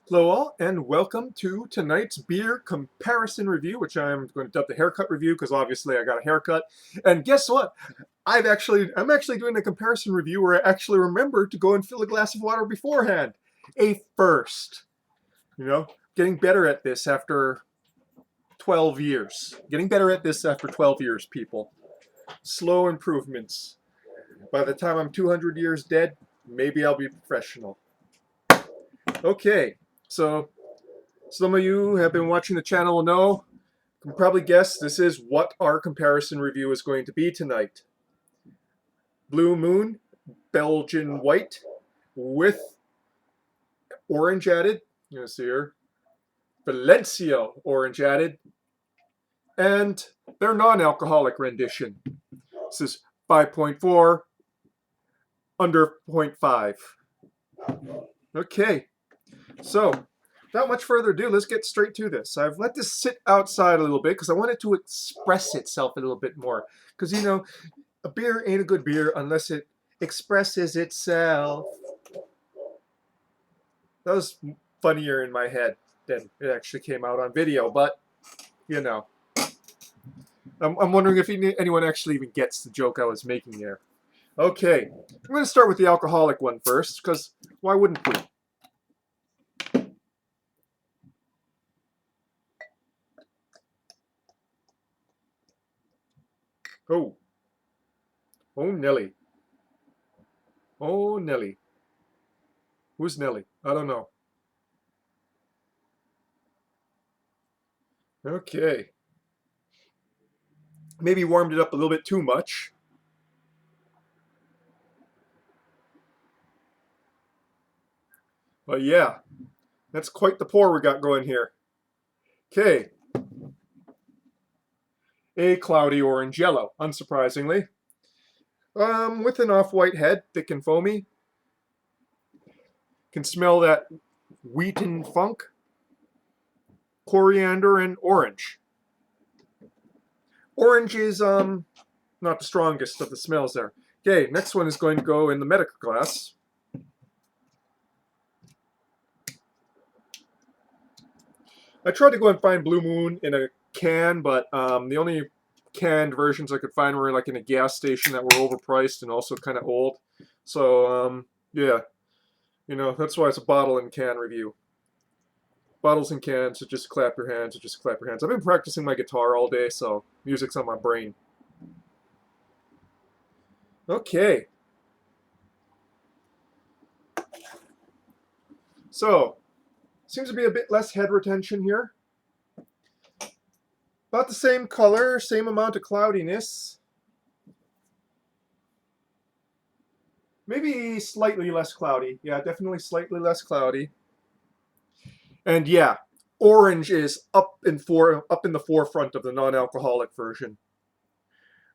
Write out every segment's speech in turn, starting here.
Hello all, and welcome to tonight's beer comparison review, which I'm going to dub the haircut review because obviously I got a haircut. And guess what? I'm actually doing a comparison review where I actually remember to go and fill a glass of water beforehand. A first. You know, getting better at this after 12 years. Getting better at this after 12 years, people. Slow improvements. By the time I'm 200 years dead, maybe I'll be professional. Okay, so some of you who have been watching the channel will know, you can probably guess this is what our comparison review is going to be tonight. Blue Moon, Belgian White, with orange added. You can see here. Valencia orange added. And their non-alcoholic rendition. This is 5.4, under zero point 0.5. Okay, so without much further ado, let's get straight to this. I've let this sit outside a little bit because I want it to express itself a little bit more. Because, you know, a beer ain't a good beer unless it expresses itself. That was funnier in my head than it actually came out on video, but, you know. I'm wondering if anyone actually even gets the joke I was making there. Okay, I'm going to start with the alcoholic one first, because why wouldn't we? Oh. Oh, Nelly. Oh, Nelly. Who's Nelly? I don't know. Okay. Maybe warmed it up a little bit too much. But yeah, that's quite the pour we got going here. Okay. A cloudy orange yellow, unsurprisingly. With an off-white head, thick and foamy. Can smell that wheaten funk, coriander, and orange. Orange is not the strongest of the smells there. Okay, next one is going to go in the medical glass. I tried to go and find Blue Moon in a can, but the only canned versions I could find were like in a gas station that were overpriced and also kind of old. So yeah, you know, that's why it's a bottle and can review. Bottles and cans, so just clap your hands, so just clap your hands. I've been practicing my guitar all day, so music's on my brain. Okay. So, seems to be a bit less head retention here. About the same color, same amount of cloudiness. Maybe slightly less cloudy. Yeah, definitely slightly less cloudy. And yeah, orange is up in the forefront of the non-alcoholic version.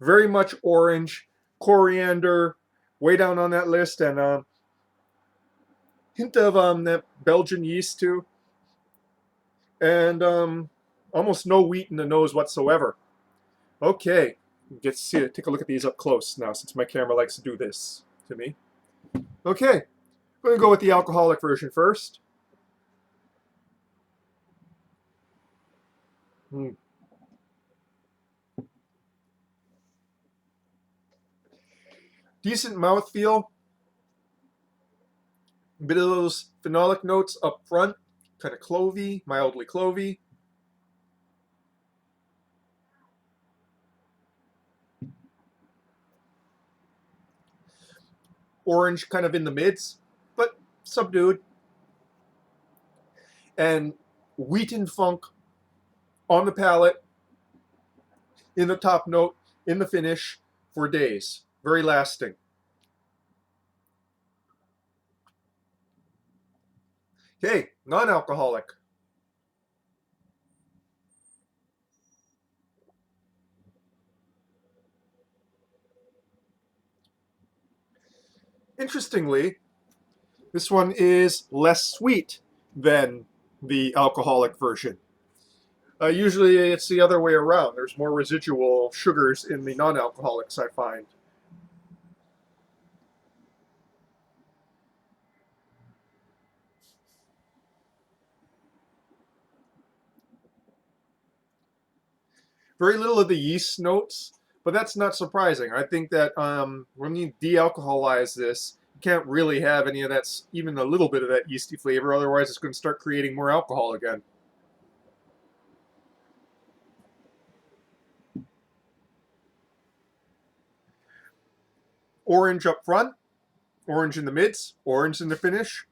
Very much orange, coriander, way down on that list, and hint of that Belgian yeast too, and almost no wheat in the nose whatsoever. Okay, get to see it. Take a look at these up close now, since my camera likes to do this to me. Okay, I'm going to go with the alcoholic version first. Decent mouthfeel. A bit of those phenolic notes up front, kind of clovey, mildly clovey. Orange kind of in the mids, but subdued. And wheaten funk on the palate, in the top note, in the finish, for days. Very lasting. Okay, non-alcoholic. Interestingly, this one is less sweet than the alcoholic version. Usually it's the other way around. There's more residual sugars in the non-alcoholics, I find. Very little of the yeast notes, but that's not surprising. I think that when you de-alcoholize this, you can't really have any of that, even a little bit of that yeasty flavor. Otherwise, it's going to start creating more alcohol again. Orange up front, orange in the mids, orange in the finish.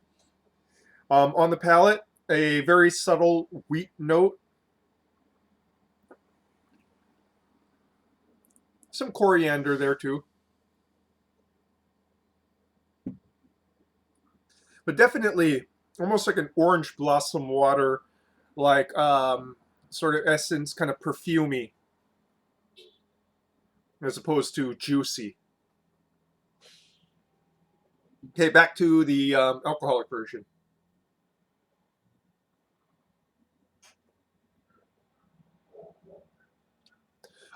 On the palate, a very subtle wheat note. Some coriander there too. But definitely almost like an orange blossom water, like sort of essence, kind of perfumey, as opposed to juicy. Okay, back to the alcoholic version.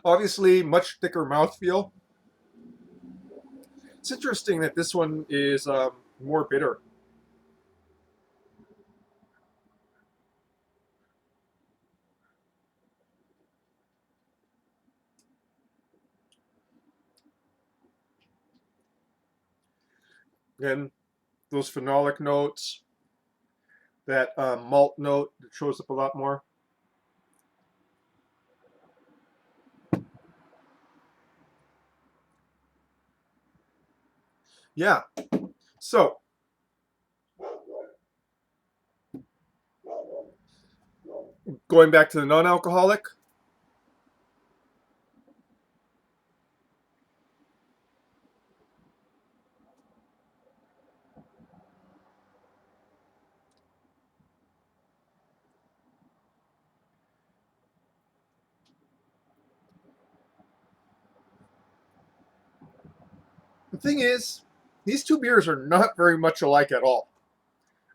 Obviously, much thicker mouthfeel. It's interesting that this one is more bitter. And those phenolic notes, that malt note that shows up a lot more. Yeah. So, going back to the non-alcoholic, the thing is, these two beers are not very much alike at all.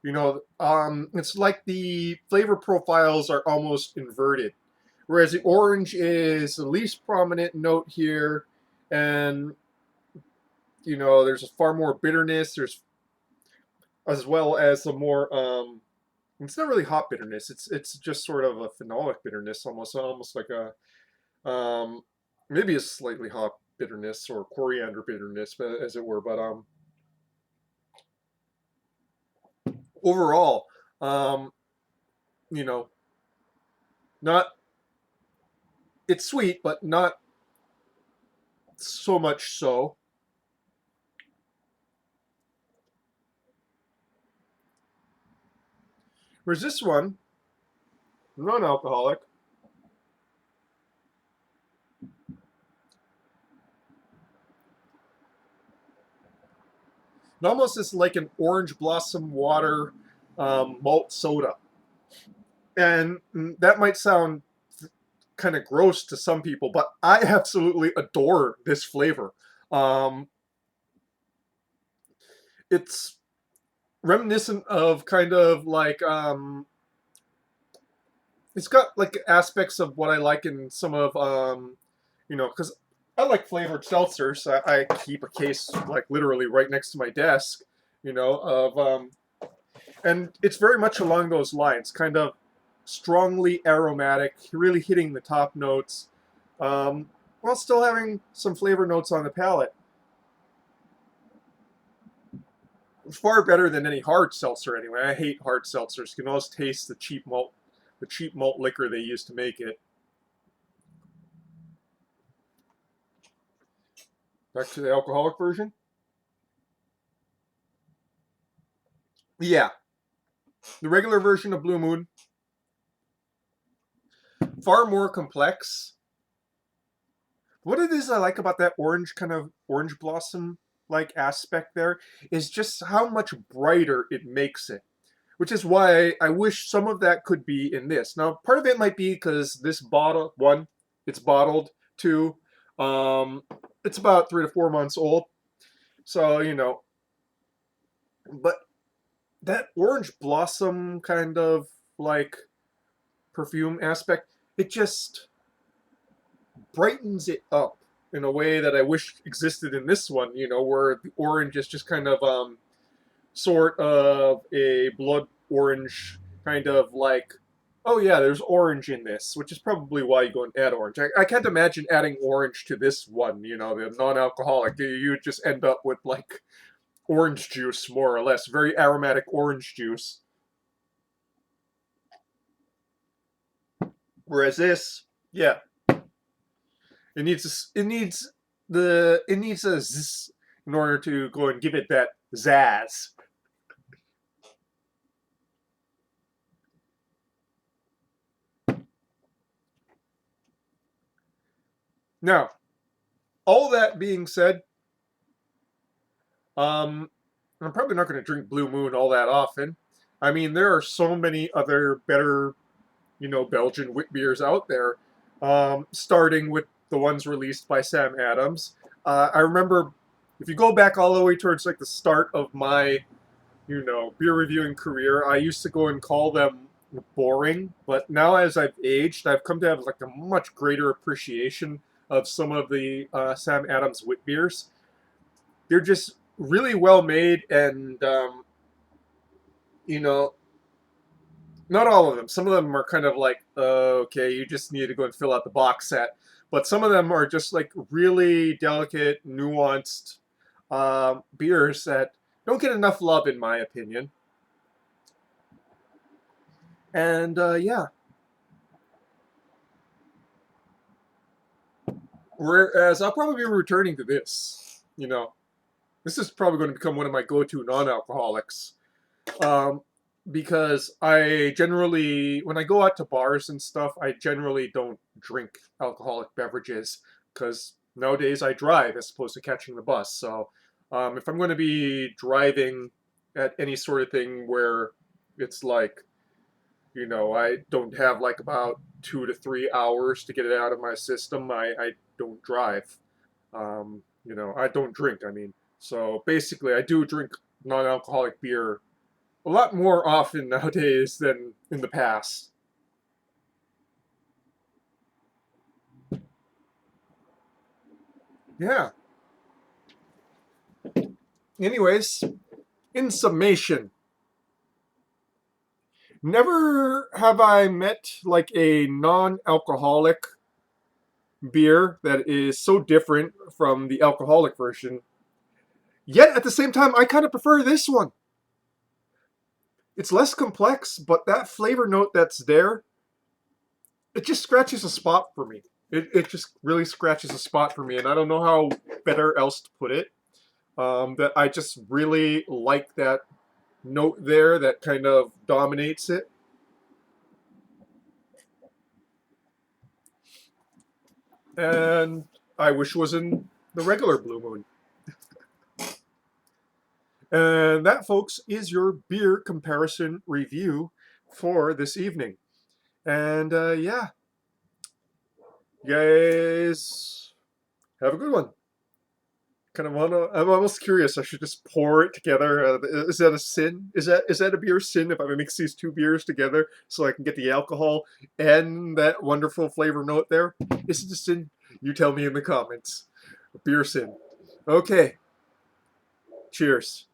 It's like the flavor profiles are almost inverted. Whereas the orange is the least prominent note here, and there's a far more bitterness. There's as well as the more it's not really hot bitterness. It's just sort of a phenolic bitterness, almost like a maybe a slightly hot bitterness or coriander bitterness, as it were. But overall, um, you know, not it's sweet, but not so much so. Whereas this one, non-alcoholic, it almost is like an orange blossom water malt soda. And that might sound kind of gross to some people, but I absolutely adore this flavor. Um, it's reminiscent of kind of like it's got like aspects of what I like in some of because I like flavored seltzers. I keep a case like literally right next to my desk, of and it's very much along those lines, kind of strongly aromatic, really hitting the top notes, while still having some flavor notes on the palate. Far better than any hard seltzer anyway. I hate hard seltzers. You can always taste the cheap malt liquor they use to make it. Back to the alcoholic version. Yeah, the regular version of Blue Moon, far more complex. What it is I like about that orange kind of orange blossom like aspect there is just how much brighter it makes it. Which is why I wish some of that could be in this. Now, part of it might be because this bottle, one, it's bottled. Two, it's about 3 to 4 months old. So, but that orange blossom kind of like perfume aspect, it just brightens it up in a way that I wish existed in this one, where the orange is just kind of sort of a blood orange kind of like Oh yeah, there's orange in this, which is probably why you go and add orange. I can't imagine adding orange to this one, you know, the non-alcoholic. You would just end up with like orange juice, more or less. Very aromatic orange juice. Whereas this, yeah, it needs a zzz in order to go and give it that zazz. Now, all that being said, um, I'm probably not going to drink Blue Moon all that often. I mean, there are so many other better, you know, Belgian wit beers out there, starting with the ones released by Sam Adams. I remember if you go back all the way towards like the start of my, you know, beer reviewing career, I used to go and call them boring. But now as I've aged, I've come to have like a much greater appreciation of some of the Sam Adams wit beers. They're just really well made, and you know, not all of them. Some of them are kind of like, okay, you just need to go and fill out the box set. But some of them are just like really delicate, nuanced beers that don't get enough love, in my opinion. And yeah, whereas I'll probably be returning to this. You know, this is probably going to become one of my go-to non-alcoholics. Um, because I generally, when I go out to bars and stuff, I generally don't drink alcoholic beverages because nowadays I drive as opposed to catching the bus. So if I'm going to be driving at any sort of thing where it's like, you know, I don't have like about 2 to 3 hours to get it out of my system, I don't drive. You know, I don't drink, I mean. So basically, I do drink non alcoholic beer a lot more often nowadays than in the past. Yeah. Anyways, in summation, never have I met like a non alcoholic beer that is so different from the alcoholic version. Yet at the same time, I kind of prefer this one. It's less complex, but that flavor note that's there, it just scratches a spot for me. It just really scratches a spot for me, and I don't know how better else to put it. That I just really like that note there that kind of dominates it. And I wish was in the regular Blue Moon. And that, folks, is your beer comparison review for this evening. And yeah, you guys have a good one. Kind of wanna. I'm almost curious. I should just pour it together. Is that a sin? Is that a beer sin if I mix these two beers together so I can get the alcohol and that wonderful flavor note there? Is it a sin? You tell me in the comments. A beer sin. Okay. Cheers.